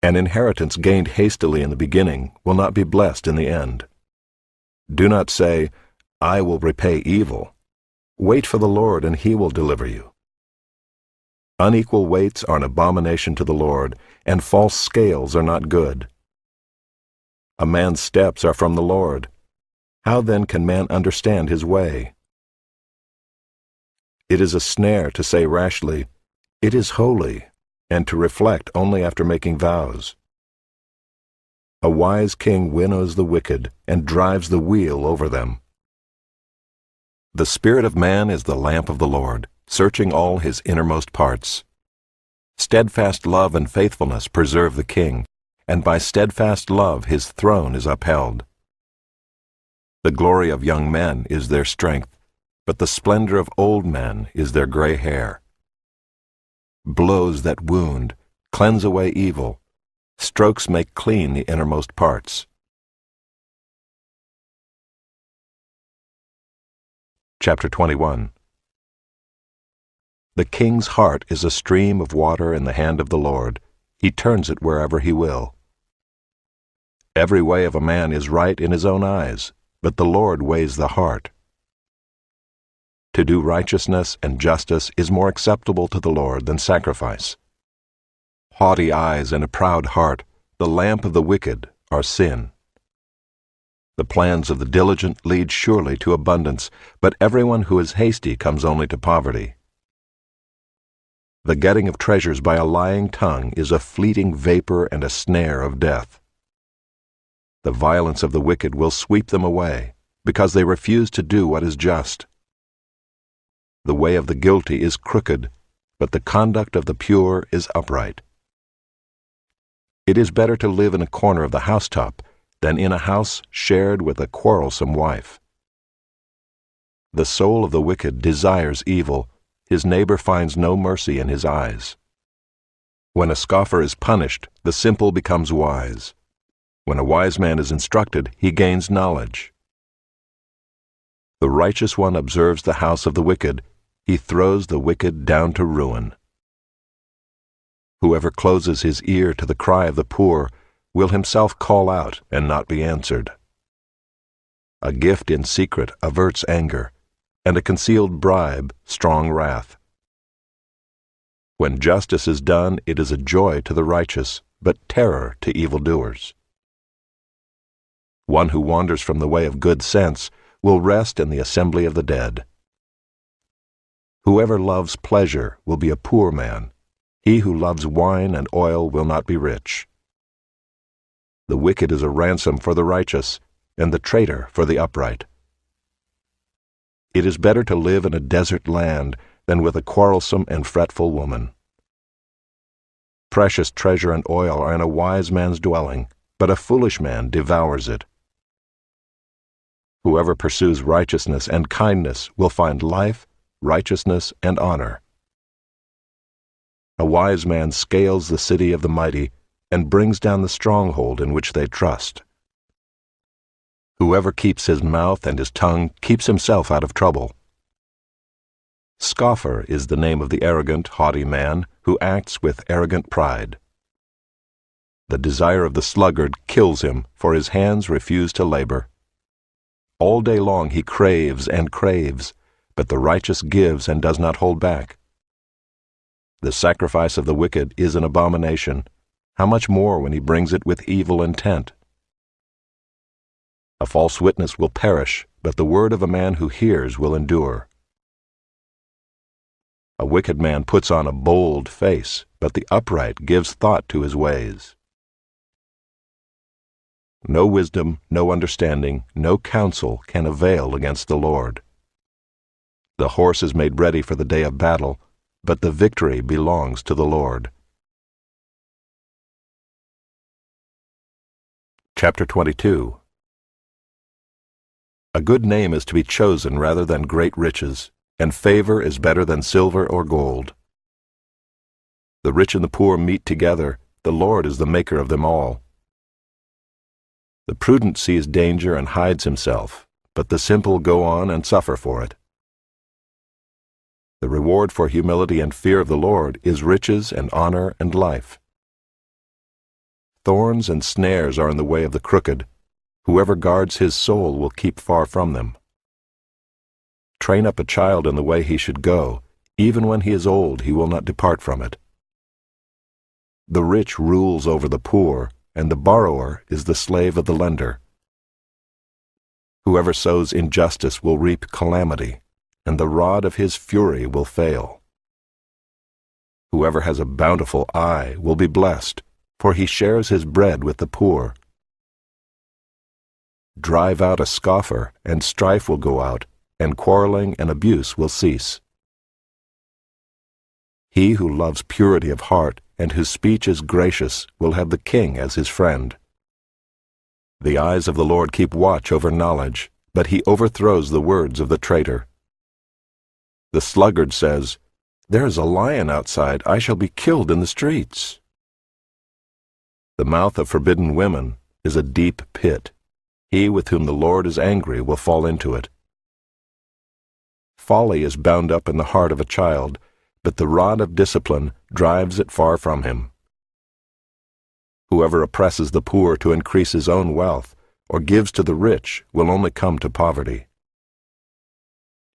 An inheritance gained hastily in the beginning will not be blessed in the end. Do not say, "I will repay evil." Wait for the Lord, and He will deliver you. Unequal weights are an abomination to the Lord, and false scales are not good. A man's steps are from the Lord. How then can man understand his way? It is a snare to say rashly, "It is holy," and to reflect only after making vows. A wise king winnows the wicked and drives the wheel over them. The spirit of man is the lamp of the Lord, searching all his innermost parts. Steadfast love and faithfulness preserve the king, and by steadfast love his throne is upheld. The glory of young men is their strength, but the splendor of old men is their gray hair. Blows that wound cleanse away evil. Strokes make clean the innermost parts. Chapter 21. The king's heart is a stream of water in the hand of the Lord. He turns it wherever he will. Every way of a man is right in his own eyes, but the Lord weighs the heart. To do righteousness and justice is more acceptable to the Lord than sacrifice. Haughty eyes and a proud heart, the lamp of the wicked, are sin. The plans of the diligent lead surely to abundance, but everyone who is hasty comes only to poverty. The getting of treasures by a lying tongue is a fleeting vapor and a snare of death. The violence of the wicked will sweep them away, because they refuse to do what is just. The way of the guilty is crooked, but the conduct of the pure is upright. It is better to live in a corner of the housetop than in a house shared with a quarrelsome wife. The soul of the wicked desires evil. His neighbor finds no mercy in his eyes. When a scoffer is punished, the simple becomes wise. When a wise man is instructed, he gains knowledge. The righteous one observes the house of the wicked. He throws the wicked down to ruin. Whoever closes his ear to the cry of the poor will himself call out and not be answered. A gift in secret averts anger, and a concealed bribe strong wrath. When justice is done, it is a joy to the righteous, but terror to evildoers. One who wanders from the way of good sense will rest in the assembly of the dead. Whoever loves pleasure will be a poor man. He who loves wine and oil will not be rich. The wicked is a ransom for the righteous, and the traitor for the upright. It is better to live in a desert land than with a quarrelsome and fretful woman. Precious treasure and oil are in a wise man's dwelling, but a foolish man devours it. Whoever pursues righteousness and kindness will find life, righteousness, and honor. A wise man scales the city of the mighty and brings down the stronghold in which they trust. Whoever keeps his mouth and his tongue keeps himself out of trouble. Scoffer is the name of the arrogant, haughty man who acts with arrogant pride. The desire of the sluggard kills him, for his hands refuse to labor. All day long he craves and craves, but the righteous gives and does not hold back. The sacrifice of the wicked is an abomination. How much more when he brings it with evil intent? A false witness will perish, but the word of a man who hears will endure. A wicked man puts on a bold face, but the upright gives thought to his ways. No wisdom, no understanding, no counsel can avail against the Lord. The horse is made ready for the day of battle, but the victory belongs to the Lord. Chapter 22. A good name is to be chosen rather than great riches, and favor is better than silver or gold. The rich and the poor meet together. The Lord is the maker of them all. The prudent sees danger and hides himself, but the simple go on and suffer for it. The reward for humility and fear of the Lord is riches and honor and life. thorns and snares are in the way of the crooked. Whoever guards his soul will keep far from them. Train up a child in the way he should go. Even when he is old, he will not depart from it. The rich rules over the poor, and the borrower is the slave of the lender. Whoever sows injustice will reap calamity, and the rod of his fury will fail. Whoever has a bountiful eye will be blessed, for he shares his bread with the poor. Drive out a scoffer, and strife will go out, and quarreling and abuse will cease. He who loves purity of heart and whose speech is gracious will have the king as his friend. The eyes of the Lord keep watch over knowledge, but he overthrows the words of the traitor. The sluggard says, "There is a lion outside, I shall be killed in the streets." The mouth of forbidden women is a deep pit. He with whom the Lord is angry will fall into it. Folly is bound up in the heart of a child, but the rod of discipline drives it far from him. Whoever oppresses the poor to increase his own wealth, or gives to the rich, will only come to poverty.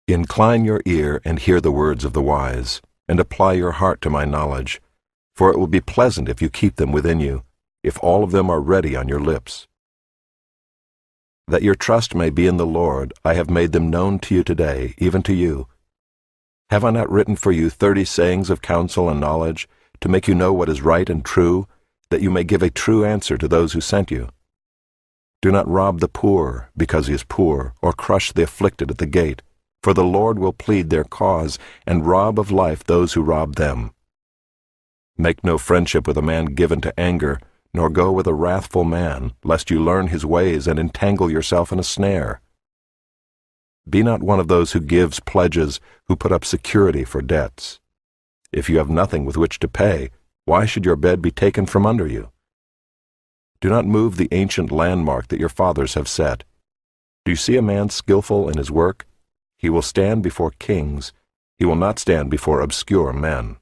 Incline your ear and hear the words of the wise, and apply your heart to my knowledge, for it will be pleasant if you keep them within you, if all of them are ready on your lips. That your trust may be in the Lord, I have made them known to you today, even to you. Have I not written for you 30 sayings of counsel and knowledge, to make you know what is right and true, that you may give a true answer to those who sent you? Do not rob the poor because he is poor, or crush the afflicted at the gate, for the Lord will plead their cause, and rob of life those who rob them. Make no friendship with a man given to anger, nor go with a wrathful man, lest you learn his ways and entangle yourself in a snare. Be not one of those who gives pledges, who put up security for debts. If you have nothing with which to pay, why should your bed be taken from under you? Do not move the ancient landmark that your fathers have set. Do you see a man skillful in his work? He will stand before kings. He will not stand before obscure men.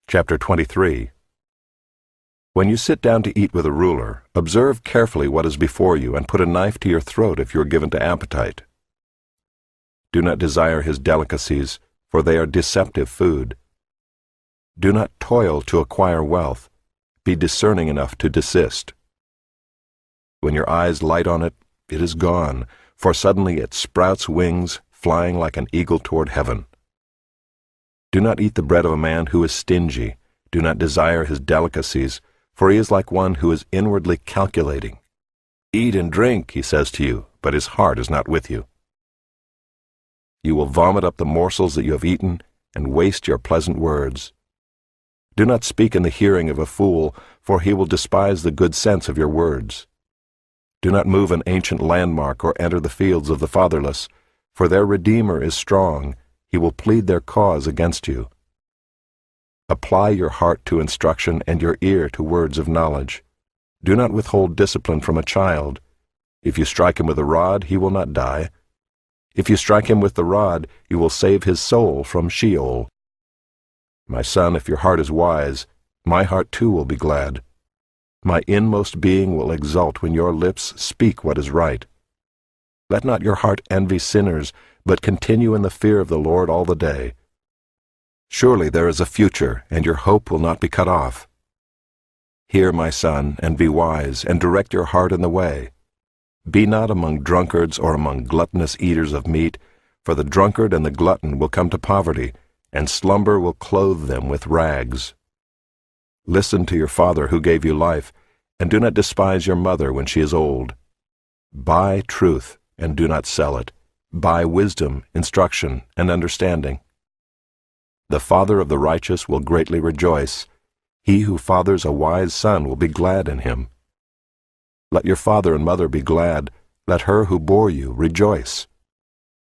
Chapter 23. When you sit down to eat with a ruler, observe carefully what is before you, and put a knife to your throat if you are given to appetite. Do not desire his delicacies, for they are deceptive food. Do not toil to acquire wealth. Be discerning enough to desist. When your eyes light on it, it is gone, for suddenly it sprouts wings, flying like an eagle toward heaven. Do not eat the bread of a man who is stingy. Do not desire his delicacies, for he is like one who is inwardly calculating. Eat and drink, he says to you, but his heart is not with you. You will vomit up the morsels that you have eaten, and waste your pleasant words. Do not speak in the hearing of a fool, for he will despise the good sense of your words. Do not move an ancient landmark or enter the fields of the fatherless, for their Redeemer is strong. He will plead their cause against you. Apply your heart to instruction and your ear to words of knowledge. Do not withhold discipline from a child. If you strike him with a rod, he will not die. If you strike him with the rod, you will save his soul from Sheol. My son, if your heart is wise, my heart too will be glad. My inmost being will exult when your lips speak what is right. Let not your heart envy sinners, but continue in the fear of the Lord all the day. Surely there is a future, and your hope will not be cut off. Hear, my son, and be wise, and direct your heart in the way. Be not among drunkards or among gluttonous eaters of meat, for the drunkard and the glutton will come to poverty, and slumber will clothe them with rags. Listen to your father who gave you life, and do not despise your mother when she is old. Buy truth, and do not sell it. Buy wisdom, instruction, and understanding. The father of the righteous will greatly rejoice. He who fathers a wise son will be glad in him. Let your father and mother be glad. Let her who bore you rejoice.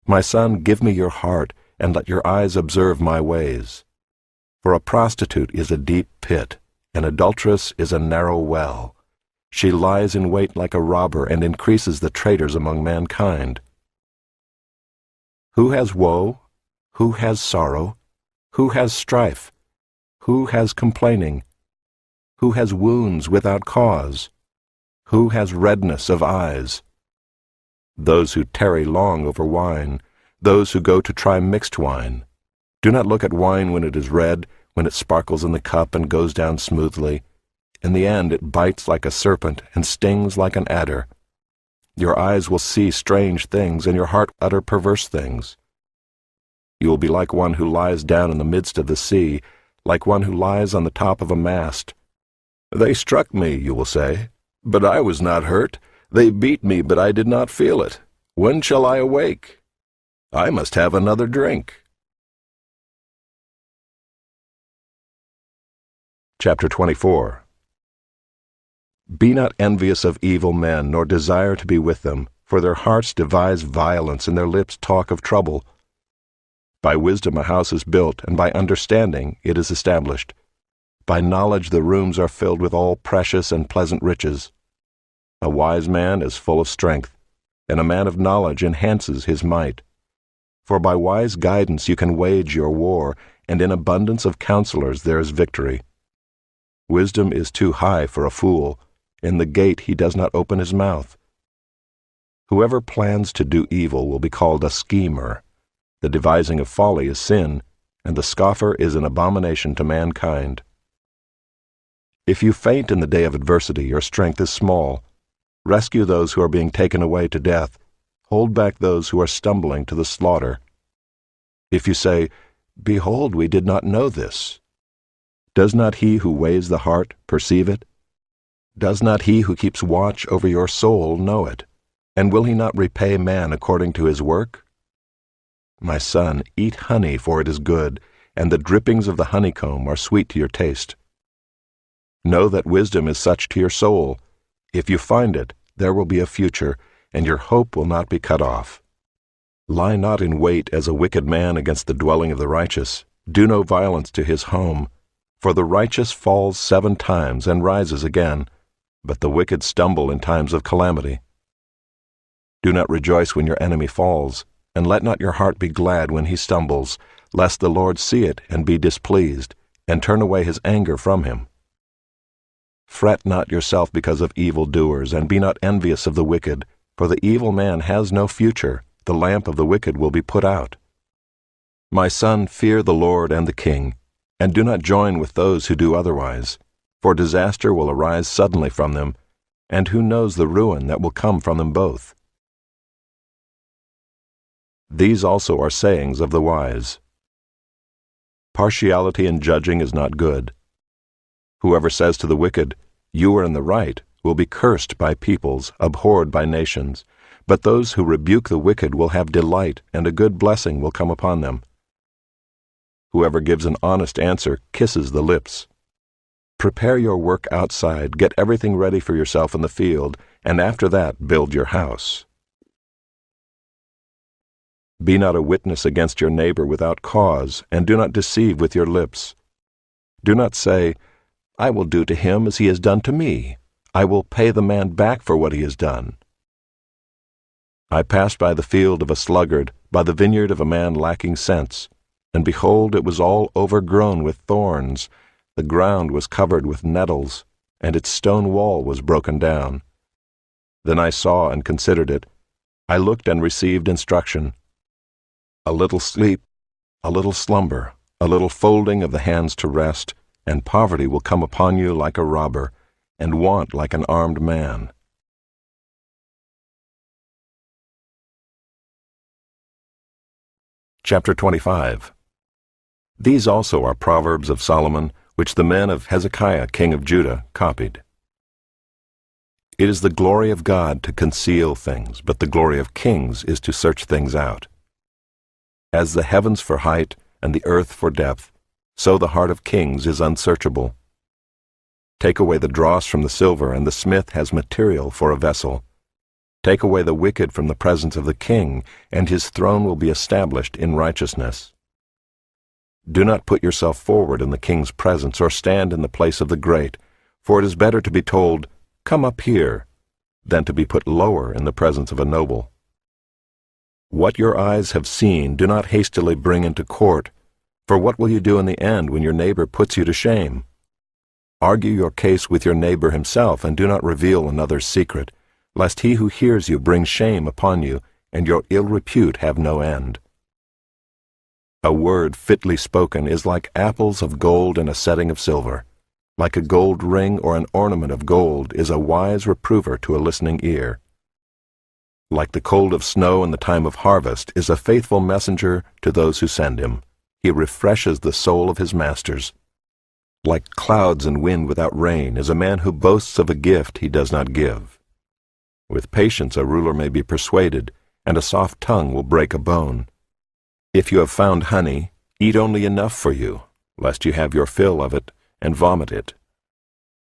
My son, give me your heart, and let your eyes observe my ways. For a prostitute is a deep pit, an adulteress is a narrow well. She lies in wait like a robber and increases the traitors among mankind. Who has woe? Who has sorrow? Who has strife? Who has complaining? Who has wounds without cause? Who has redness of eyes? Those who tarry long over wine, those who go to try mixed wine. Do not look at wine when it is red, when it sparkles in the cup and goes down smoothly. In the end it bites like a serpent and stings like an adder. Your eyes will see strange things, and your heart utter perverse things. You will be like one who lies down in the midst of the sea, like one who lies on the top of a mast. They struck me, you will say, but I was not hurt. They beat me, but I did not feel it. When shall I awake? I must have another drink. Chapter 24. Be not envious of evil men, nor desire to be with them, for their hearts devise violence, and their lips talk of trouble. By wisdom a house is built, and by understanding it is established. By knowledge the rooms are filled with all precious and pleasant riches. A wise man is full of strength, and a man of knowledge enhances his might. For by wise guidance you can wage your war, and in abundance of counselors there is victory. Wisdom is too high for a fool. In the gate he does not open his mouth. Whoever plans to do evil will be called a schemer. The devising of folly is sin, and the scoffer is an abomination to mankind. If you faint in the day of adversity, your strength is small. Rescue those who are being taken away to death. Hold back those who are stumbling to the slaughter. If you say, "Behold, we did not know this," does not he who weighs the heart perceive it? Does not he who keeps watch over your soul know it? And will he not repay man according to his work? My son, eat honey, for it is good, and the drippings of the honeycomb are sweet to your taste. Know that wisdom is such to your soul. If you find it, there will be a future, and your hope will not be cut off. Lie not in wait as a wicked man against the dwelling of the righteous. Do no violence to his home. For the righteous falls 7 times and rises again, but the wicked stumble in times of calamity. Do not rejoice when your enemy falls, and let not your heart be glad when he stumbles, lest the Lord see it and be displeased, and turn away his anger from him. Fret not yourself because of evildoers, and be not envious of the wicked, for the evil man has no future. The lamp of the wicked will be put out. My son, fear the Lord and the king, and do not join with those who do otherwise, for disaster will arise suddenly from them, and who knows the ruin that will come from them both? These also are sayings of the wise. Partiality in judging is not good. Whoever says to the wicked, "You are in the right," will be cursed by peoples, abhorred by nations. But those who rebuke the wicked will have delight, and a good blessing will come upon them. Whoever gives an honest answer kisses the lips. Prepare your work outside, get everything ready for yourself in the field, and after that build your house. Be not a witness against your neighbor without cause, and do not deceive with your lips. Do not say, "I will do to him as he has done to me. I will pay the man back for what he has done." I passed by the field of a sluggard, by the vineyard of a man lacking sense, and behold, it was all overgrown with thorns. The ground was covered with nettles, and its stone wall was broken down. Then I saw and considered it. I looked and received instruction. A little sleep, a little slumber, a little folding of the hands to rest, and poverty will come upon you like a robber, and want like an armed man. Chapter 25. These also are Proverbs of Solomon, which the men of Hezekiah king of Judah copied. It is the glory of God to conceal things, but the glory of kings is to search things out. As the heavens for height and the earth for depth, so the heart of kings is unsearchable. Take away the dross from the silver, and the smith has material for a vessel. Take away the wicked from the presence of the king, and his throne will be established in righteousness. Do not put yourself forward in the king's presence, or stand in the place of the great, for it is better to be told, "Come up here," than to be put lower in the presence of a noble. What your eyes have seen do not hastily bring into court, For what will you do in the end when your neighbor puts you to shame? Argue your case with your neighbor himself, and do not reveal another's secret, lest he who hears you bring shame upon you, and your ill repute have no end. A word fitly spoken is like apples of gold in a setting of silver. Like a gold ring or an ornament of gold is a wise reprover to a listening ear. Like the cold of snow in the time of harvest is a faithful messenger to those who send him. He refreshes the soul of his masters. Like clouds and wind without rain is a man who boasts of a gift he does not give. With patience a ruler may be persuaded, and a soft tongue will break a bone. If you have found honey, eat only enough for you, lest you have your fill of it and vomit it.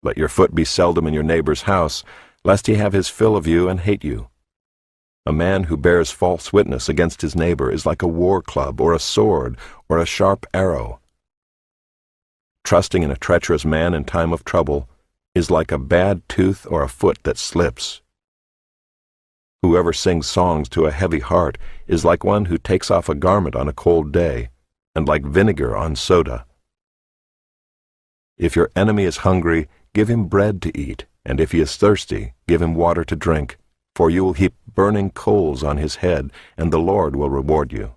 Let your foot be seldom in your neighbor's house, lest he have his fill of you and hate you. A man who bears false witness against his neighbor is like a war club or a sword or a sharp arrow. Trusting in a treacherous man in time of trouble is like a bad tooth or a foot that slips. Whoever sings songs to a heavy heart is like one who takes off a garment on a cold day, and like vinegar on soda. If your enemy is hungry, give him bread to eat, and if he is thirsty, give him water to drink, for you will heap burning coals on his head, and the Lord will reward you.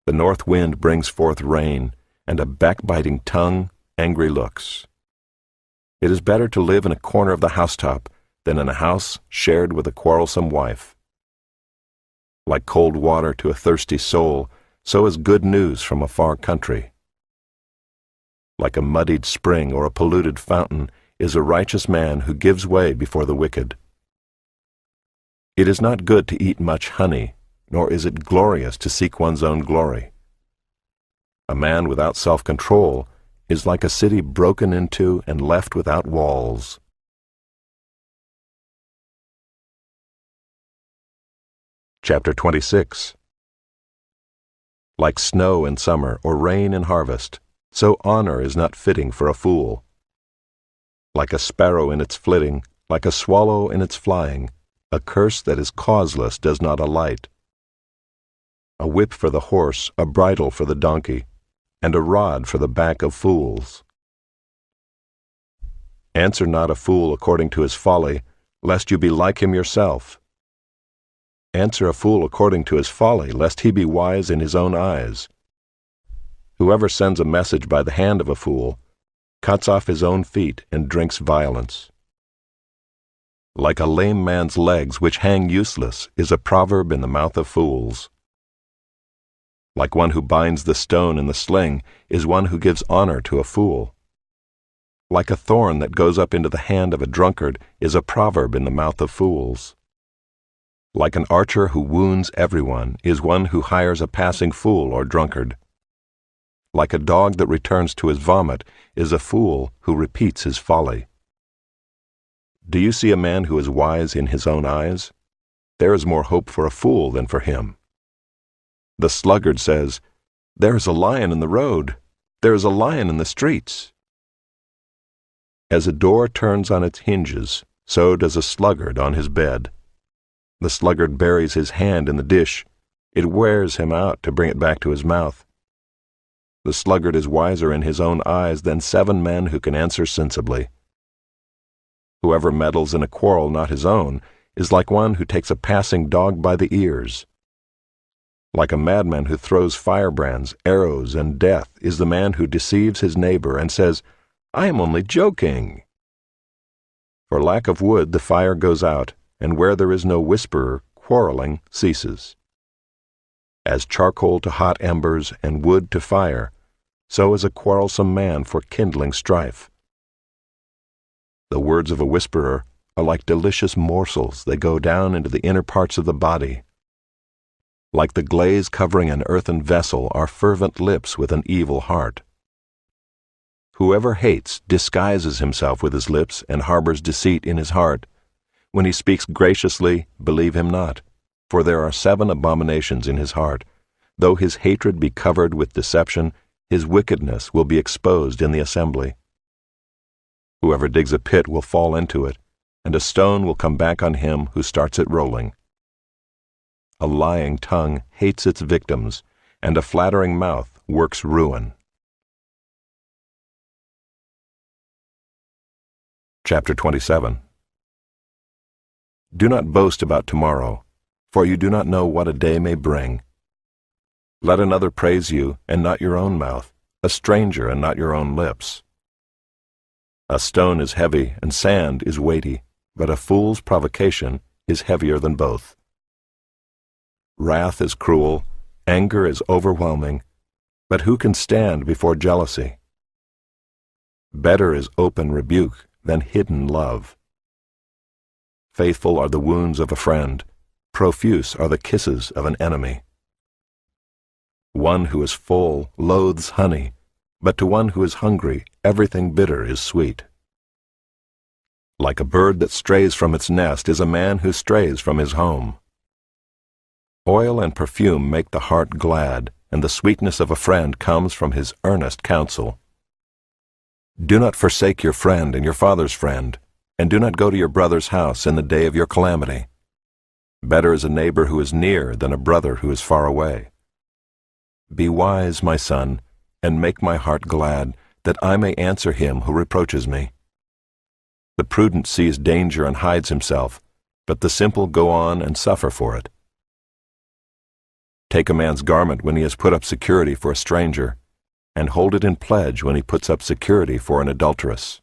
The north wind brings forth rain, and a backbiting tongue, angry looks. It is better to live in a corner of the housetop than in a house shared with a quarrelsome wife. Like cold water to a thirsty soul, so is good news from a far country. Like a muddied spring or a polluted fountain is a righteous man who gives way before the wicked. It is not good to eat much honey, nor is it glorious to seek one's own glory. A man without self-control is like a city broken into and left without walls. Chapter 26. Like snow in summer or rain in harvest, so honor is not fitting for a fool. Like a sparrow in its flitting, like a swallow in its flying, a curse that is causeless does not alight. A whip for the horse, a bridle for the donkey, and a rod for the back of fools. Answer not a fool according to his folly, lest you be like him yourself. Answer a fool according to his folly, lest he be wise in his own eyes. Whoever sends a message by the hand of a fool cuts off his own feet and drinks violence. Like a lame man's legs which hang useless is a proverb in the mouth of fools. Like one who binds the stone in the sling is one who gives honor to a fool. Like a thorn that goes up into the hand of a drunkard is a proverb in the mouth of fools. Like an archer who wounds everyone is one who hires a passing fool or drunkard. Like a dog that returns to his vomit is a fool who repeats his folly. Do you see a man who is wise in his own eyes? There is more hope for a fool than for him. The sluggard says, "There is a lion in the road. There is a lion in the streets." As a door turns on its hinges, so does a sluggard on his bed. The sluggard buries his hand in the dish. It wears him out to bring it back to his mouth. The sluggard is wiser in his own eyes than 7 men who can answer sensibly. Whoever meddles in a quarrel not his own is like one who takes a passing dog by the ears. Like a madman who throws firebrands, arrows, and death is the man who deceives his neighbor and says, "I am only joking." For lack of wood the fire goes out, and where there is no whisperer, quarreling ceases. As charcoal to hot embers and wood to fire, so is a quarrelsome man for kindling strife. The words of a whisperer are like delicious morsels that go down into the inner parts of the body. Like the glaze covering an earthen vessel are fervent lips with an evil heart. Whoever hates disguises himself with his lips and harbors deceit in his heart. When he speaks graciously, believe him not, for there are 7 abominations in his heart. Though his hatred be covered with deception, his wickedness will be exposed in the assembly. Whoever digs a pit will fall into it, and a stone will come back on him who starts it rolling. A lying tongue hates its victims, and a flattering mouth works ruin. Chapter 27. Do not boast about tomorrow, for you do not know what a day may bring. Let another praise you, and not your own mouth, a stranger, and not your own lips. A stone is heavy, and sand is weighty, but a fool's provocation is heavier than both. Wrath is cruel, anger is overwhelming, but who can stand before jealousy? Better is open rebuke than hidden love. Faithful are the wounds of a friend, profuse are the kisses of an enemy. One who is full loathes honey, but to one who is hungry everything bitter is sweet. Like a bird that strays from its nest is a man who strays from his home. Oil and perfume make the heart glad, and the sweetness of a friend comes from his earnest counsel. Do not forsake your friend and your father's friend, and do not go to your brother's house in the day of your calamity. Better is a neighbor who is near than a brother who is far away. Be wise, my son, and make my heart glad, that I may answer him who reproaches me. The prudent sees danger and hides himself, but the simple go on and suffer for it. Take a man's garment when he has put up security for a stranger, and hold it in pledge when he puts up security for an adulteress.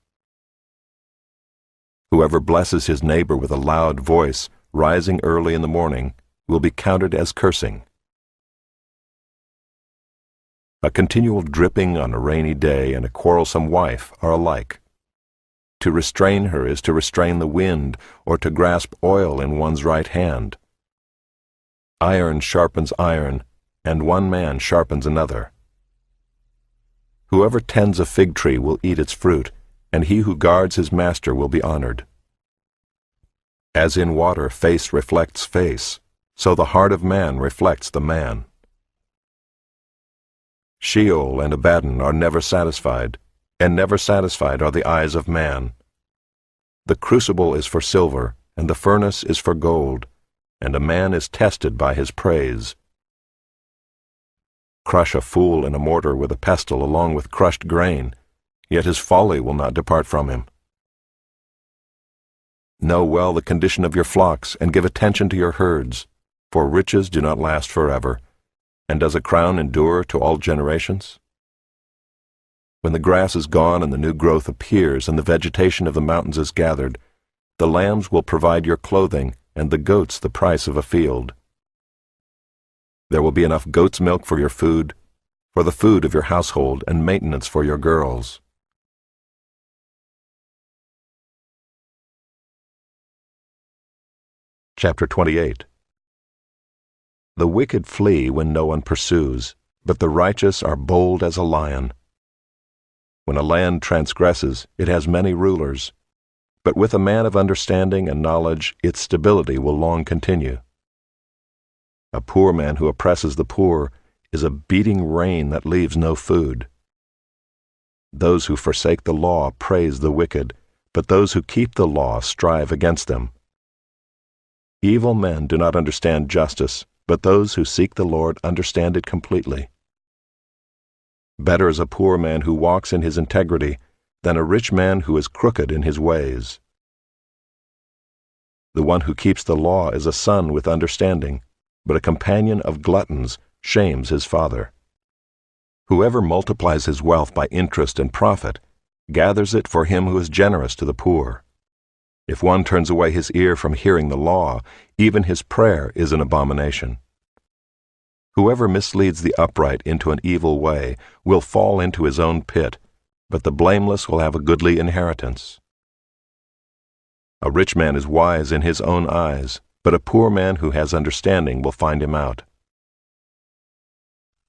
Whoever blesses his neighbor with a loud voice, rising early in the morning, will be counted as cursing. A continual dripping on a rainy day and a quarrelsome wife are alike. To restrain her is to restrain the wind, or to grasp oil in one's right hand. Iron sharpens iron, and one man sharpens another. Whoever tends a fig tree will eat its fruit, and he who guards his master will be honored. As in water face reflects face, so the heart of man reflects the man. Sheol and Abaddon are never satisfied, and never satisfied are the eyes of man. The crucible is for silver, and the furnace is for gold, and a man is tested by his praise. Crush a fool in a mortar with a pestle along with crushed grain, yet his folly will not depart from him. Know well the condition of your flocks, and give attention to your herds, for riches do not last forever, and does a crown endure to all generations? When the grass is gone and the new growth appears, and the vegetation of the mountains is gathered, the lambs will provide your clothing, and the goats the price of a field. There will be enough goat's milk for your food, for the food of your household, and maintenance for your girls. Chapter 28. The wicked flee when no one pursues, but the righteous are bold as a lion. When a land transgresses, it has many rulers, but with a man of understanding and knowledge its stability will long continue. A poor man who oppresses the poor is a beating rain that leaves no food. Those who forsake the law praise the wicked, but those who keep the law strive against them. Evil men do not understand justice, but those who seek the Lord understand it completely. Better is a poor man who walks in his integrity than a rich man who is crooked in his ways. The one who keeps the law is a son with understanding, but a companion of gluttons shames his father. Whoever multiplies his wealth by interest and profit gathers it for him who is generous to the poor. If one turns away his ear from hearing the law, even his prayer is an abomination. Whoever misleads the upright into an evil way will fall into his own pit, but the blameless will have a goodly inheritance. A rich man is wise in his own eyes, but a poor man who has understanding will find him out.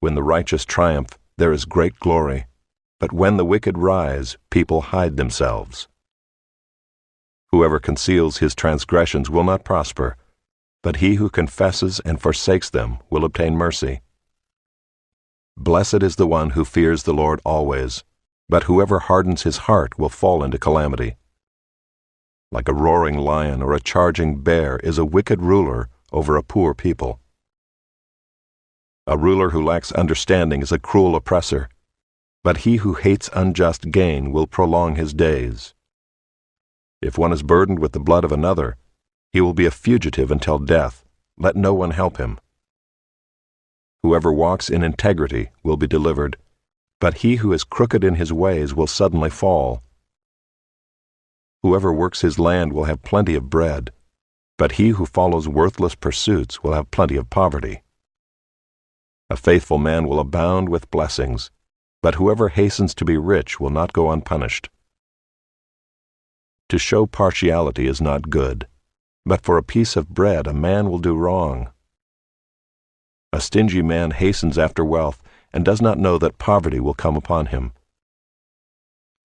When the righteous triumph, there is great glory, but when the wicked rise, people hide themselves. Whoever conceals his transgressions will not prosper, but he who confesses and forsakes them will obtain mercy. Blessed is the one who fears the Lord always, but whoever hardens his heart will fall into calamity. Like a roaring lion or a charging bear is a wicked ruler over a poor people. A ruler who lacks understanding is a cruel oppressor, but he who hates unjust gain will prolong his days. If one is burdened with the blood of another, he will be a fugitive until death. Let no one help him. Whoever walks in integrity will be delivered, but he who is crooked in his ways will suddenly fall. Whoever works his land will have plenty of bread, but he who follows worthless pursuits will have plenty of poverty. A faithful man will abound with blessings, but whoever hastens to be rich will not go unpunished. To show partiality is not good, but for a piece of bread a man will do wrong. A stingy man hastens after wealth and does not know that poverty will come upon him.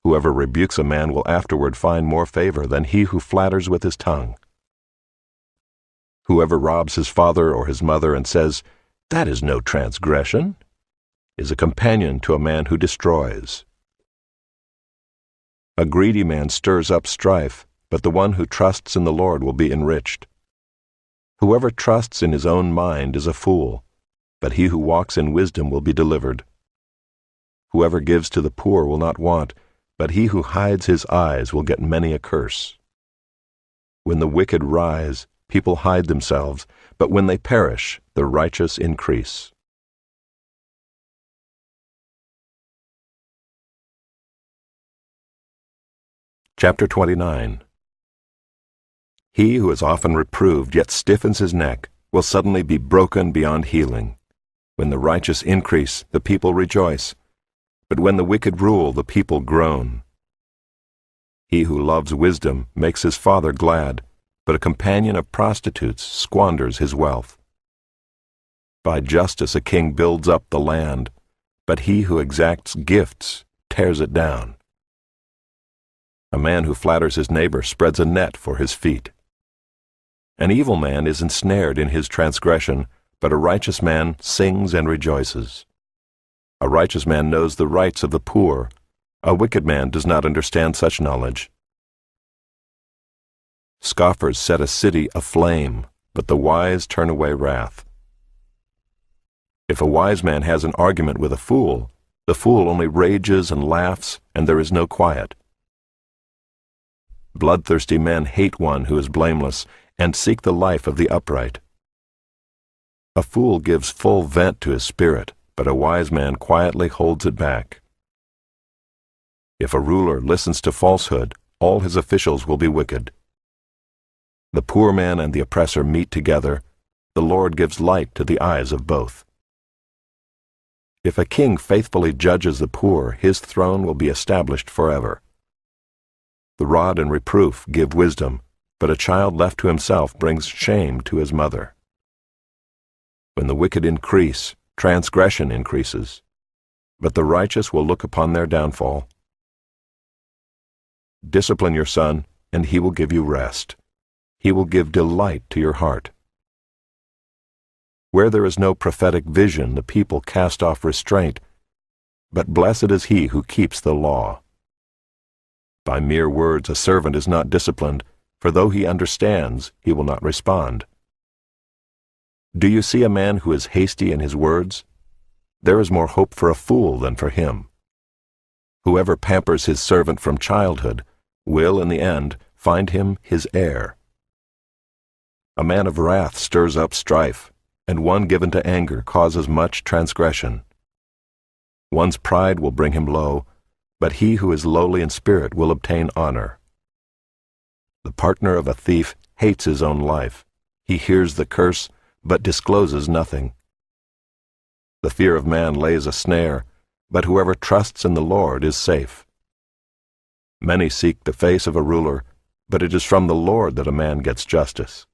Whoever rebukes a man will afterward find more favor than he who flatters with his tongue. Whoever robs his father or his mother and says, "That is no transgression," is a companion to a man who destroys. A greedy man stirs up strife, but the one who trusts in the Lord will be enriched. Whoever trusts in his own mind is a fool, but he who walks in wisdom will be delivered. Whoever gives to the poor will not want, but he who hides his eyes will get many a curse. When the wicked rise, people hide themselves, but when they perish, the righteous increase. Chapter 29. He who is often reproved yet stiffens his neck will suddenly be broken beyond healing. When the righteous increase, the people rejoice, but when the wicked rule, the people groan. He who loves wisdom makes his father glad, but a companion of prostitutes squanders his wealth. By justice a king builds up the land, but he who exacts gifts tears it down. A man who flatters his neighbor spreads a net for his feet. An evil man is ensnared in his transgression, but a righteous man sings and rejoices. A righteous man knows the rights of the poor. A wicked man does not understand such knowledge. Scoffers set a city aflame, but the wise turn away wrath. If a wise man has an argument with a fool, the fool only rages and laughs, and there is no quiet. Bloodthirsty men hate one who is blameless, and seek the life of the upright. A fool gives full vent to his spirit, but a wise man quietly holds it back. If a ruler listens to falsehood, all his officials will be wicked. The poor man and the oppressor meet together. The Lord gives light to the eyes of both. If a king faithfully judges the poor, his throne will be established forever. The rod and reproof give wisdom, but a child left to himself brings shame to his mother. When the wicked increase, transgression increases, but the righteous will look upon their downfall. Discipline your son, and he will give you rest. He will give delight to your heart. Where there is no prophetic vision, the people cast off restraint, but blessed is he who keeps the law. By mere words a servant is not disciplined, for though he understands, he will not respond. Do you see a man who is hasty in his words? There is more hope for a fool than for him. Whoever pampers his servant from childhood will, in the end, find him his heir. A man of wrath stirs up strife, and one given to anger causes much transgression. One's pride will bring him low, but he who is lowly in spirit will obtain honor. The partner of a thief hates his own life. He hears the curse, but discloses nothing. The fear of man lays a snare, but whoever trusts in the Lord is safe. Many seek the face of a ruler, but it is from the Lord that a man gets justice.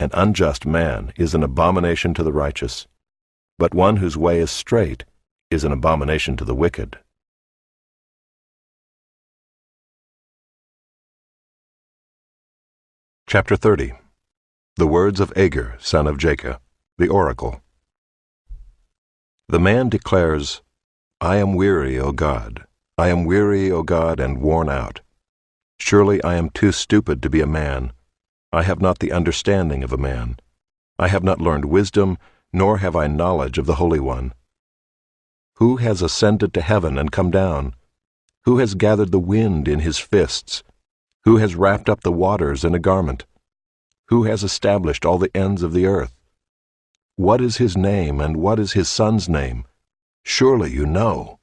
An unjust man is an abomination to the righteous, but one whose way is straight is an abomination to the wicked. Chapter 30. The words of Agur, son of Jacob, the oracle. The man declares, I am weary, O God. I am weary, O God, and worn out. Surely I am too stupid to be a man. I have not the understanding of a man. I have not learned wisdom, nor have I knowledge of the Holy One. Who has ascended to heaven and come down? Who has gathered the wind in his fists? Who has wrapped up the waters in a garment? Who has established all the ends of the earth? What is his name, and what is his son's name? Surely you know.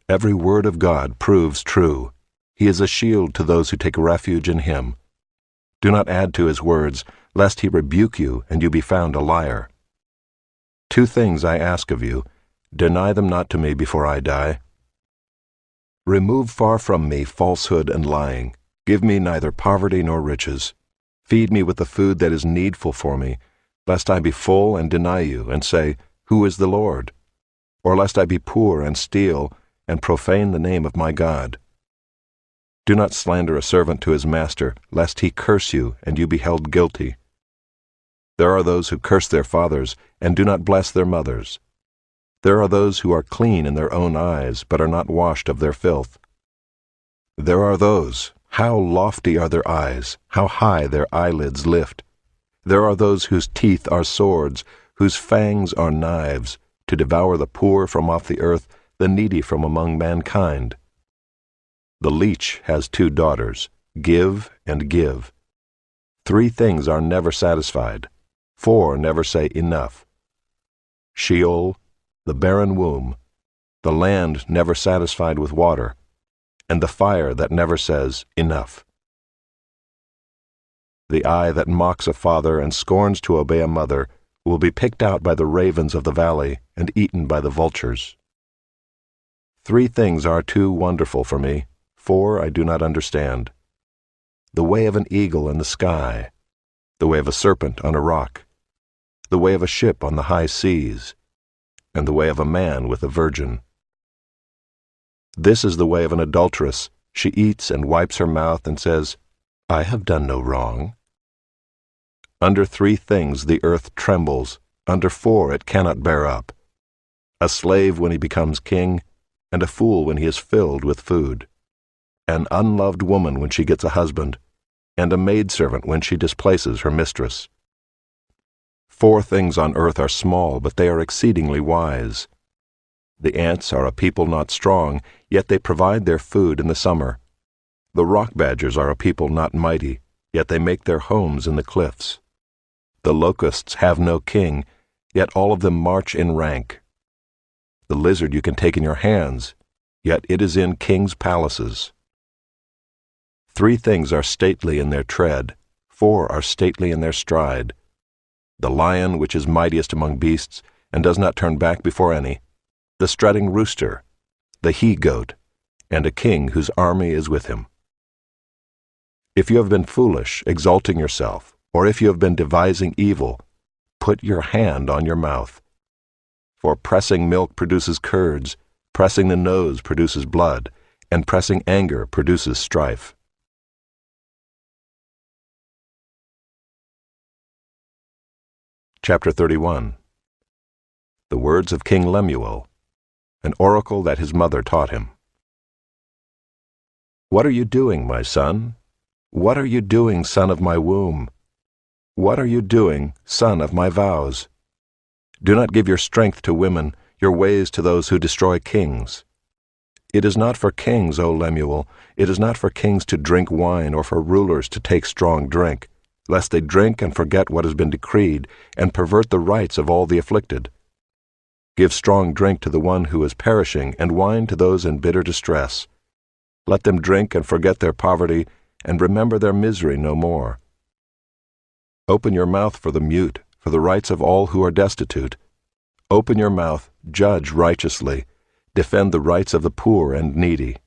Every word of God proves true. He is a shield to those who take refuge in him. Do not add to his words, lest he rebuke you and you be found a liar. 2 things I ask of you, deny them not to me before I die. Remove far from me falsehood and lying. Give me neither poverty nor riches. Feed me with the food that is needful for me, lest I be full and deny you, and say, Who is the Lord? Or lest I be poor and steal, and profane the name of my God. Do not slander a servant to his master, lest he curse you, and you be held guilty. There are those who curse their fathers, and do not bless their mothers. There are those who are clean in their own eyes, but are not washed of their filth. There are those, how lofty are their eyes, how high their eyelids lift. There are those whose teeth are swords, whose fangs are knives, to devour the poor from off the earth, the needy from among mankind. The leech has 2 daughters, give and give. 3 things are never satisfied, 4 never say enough. Sheol, the barren womb, the land never satisfied with water, and the fire that never says enough. The eye that mocks a father and scorns to obey a mother will be picked out by the ravens of the valley and eaten by the vultures. 3 things are too wonderful for me, 4 I do not understand. The way of an eagle in the sky, the way of a serpent on a rock, the way of a ship on the high seas, and the way of a man with a virgin. This is the way of an adulteress. She eats and wipes her mouth and says, I have done no wrong. Under 3 things the earth trembles, under 4 it cannot bear up. A slave when he becomes king, and a fool when he is filled with food. An unloved woman when she gets a husband, and a maidservant when she displaces her mistress. 4 things on earth are small, but they are exceedingly wise. The ants are a people not strong, yet they provide their food in the summer. The rock badgers are a people not mighty, yet they make their homes in the cliffs. The locusts have no king, yet all of them march in rank. The lizard you can take in your hands, yet it is in kings' palaces. 3 things are stately in their tread, 4 are stately in their stride. The lion which is mightiest among beasts, and does not turn back before any, the strutting rooster, the he-goat, and a king whose army is with him. If you have been foolish, exalting yourself, or if you have been devising evil, put your hand on your mouth. For pressing milk produces curds, pressing the nose produces blood, and pressing anger produces strife. Chapter 31. The words of King Lemuel, an oracle that his mother taught him. What are you doing, my son? What are you doing, son of my womb? What are you doing, son of my vows? Do not give your strength to women, your ways to those who destroy kings. It is not for kings, O Lemuel, it is not for kings to drink wine or for rulers to take strong drink, lest they drink and forget what has been decreed and pervert the rights of all the afflicted. Give strong drink to the one who is perishing and wine to those in bitter distress. Let them drink and forget their poverty and remember their misery no more. Open your mouth for the mute, for the rights of all who are destitute. Open your mouth, judge righteously, defend the rights of the poor and needy.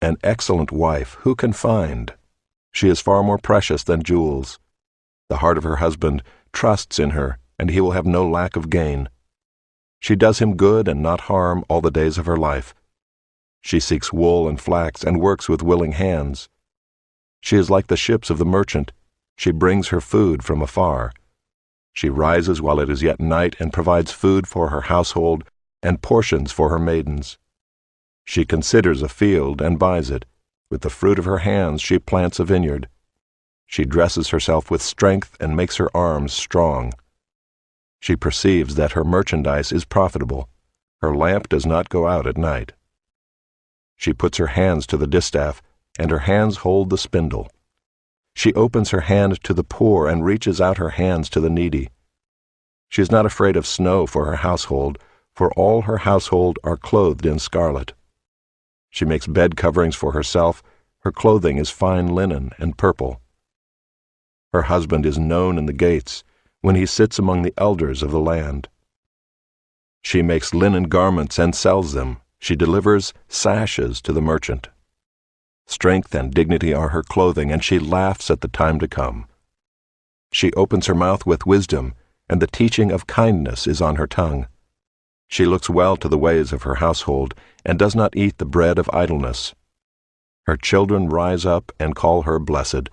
An excellent wife who can find? She is far more precious than jewels. The heart of her husband trusts in her, and he will have no lack of gain. She does him good and not harm all the days of her life. She seeks wool and flax and works with willing hands. She is like the ships of the merchant. She brings her food from afar. She rises while it is yet night and provides food for her household and portions for her maidens. She considers a field and buys it. With the fruit of her hands she plants a vineyard. She dresses herself with strength and makes her arms strong. She perceives that her merchandise is profitable. Her lamp does not go out at night. She puts her hands to the distaff, and her hands hold the spindle. She opens her hand to the poor and reaches out her hands to the needy. She is not afraid of snow for her household, for all her household are clothed in scarlet. She makes bed coverings for herself. Her clothing is fine linen and purple. Her husband is known in the gates, when he sits among the elders of the land. She makes linen garments and sells them. She delivers sashes to the merchant. Strength and dignity are her clothing, and she laughs at the time to come. She opens her mouth with wisdom, and the teaching of kindness is on her tongue. She looks well to the ways of her household, and does not eat the bread of idleness. Her children rise up and call her blessed,